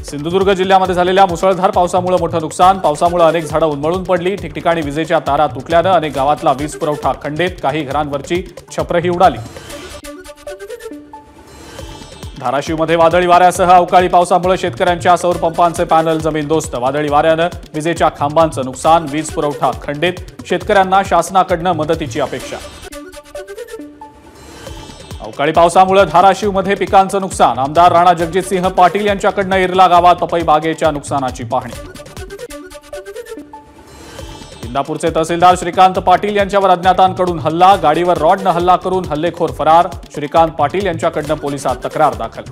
सिंधुदुर्ग जिल्ह्यामध्ये झालेल्या मुसळधार पावसामुळे मोठं नुकसान। पावसामुळे अनेक झाडं उन्मळून पडली। ठिकठिकाणी विजेच्या तारा तुटल्याने अनेक गावातला वीज पुरवठा खंडित। काही घरांवरची छपरही उडाली। धाराशिवमध्ये वादळी वाऱ्यासह अवकाळी पावसामुळे शेतकऱ्यांच्या सौर पंपांचे पॅनल जमीनदोस्त। वादळी वाऱ्याने विजेच्या खांबांचं नुकसान, वीज पुरवठा खंडित। शेतकऱ्यांना शासनाकडून मदतीची अपेक्षा। अवकाळी पावसामुळे धाराशिवमध्ये पिकांचं नुकसान। आमदार राणा जगजितसिंह पाटील यांच्याकडून इरला गावात पपई बागेच्या नुकसानाची पाहणी। इंदापूरचे तहसीलदार श्रीकांत पाटील यांच्यावर अज्ञातांकडून हल्ला। गाडीवर रॉडनं हल्ला करून हल्लेखोर फरार। श्रीकांत पाटील यांच्याकडून पोलिसात तक्रार दाखल।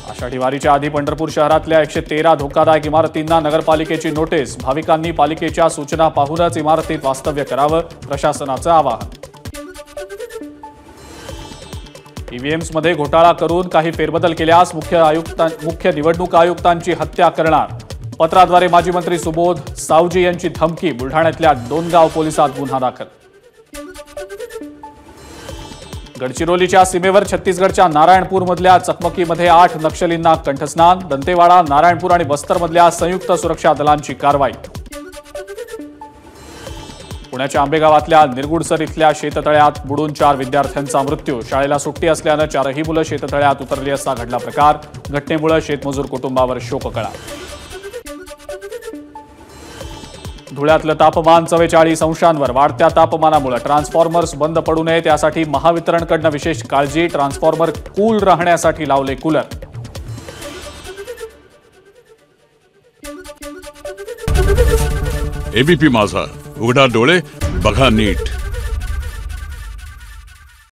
आषाढी वारीच्या आधी पंढरपूर शहरातल्या 113 धोकादायक इमारतींना नगरपालिकेची नोटीस। भाविकांनी पालिकेच्या सूचना पाहूनच इमारतीत वास्तव्य करावं, प्रशासनाचं आवाहन। ईव्हीएम्समध्ये घोटाळा करून काही फेरबदल केल्यास मुख्य निवडणूक आयुक्तांची हत्या करणार। पत्राद्वारे माजी मंत्री सुबोध सावजी यांची धमकी। बुलढाण्यातल्या डोनगाव पोलिसात गुन्हा दाखल। गडचिरोलीच्या सीमेवर छत्तीसगडच्या नारायणपूरमधल्या चकमकीमध्ये 8 नक्षलींना कंठस्नान। दंतेवाडा, नारायणपूर आणि बस्तरमधल्या संयुक्त सुरक्षा दलांची कारवाई। पुण्याच्या आंबेगावातल्या निरगुडसर इथल्या शेततळ्यात बुडून 4 विद्यार्थ्यांचा मृत्यू। शाळेला सुट्टी असल्यानं 4ही मुलं शेततळ्यात उतरली असता घडला प्रकार। घटनेमुळे शेतमजूर कुटुंबावर शोककळा। धुळ्यातलं तापमान 44 अंशांवर। वाढत्या तापमानामुळे ट्रान्सफॉर्मर्स बंद पडू नये त्यासाठी महावितरणकडून विशेष काळजी। ट्रान्सफॉर्मर कूल राहण्यासाठी लावले कूलर। एबीपी माझा, उघडा डोळे बघा नीट।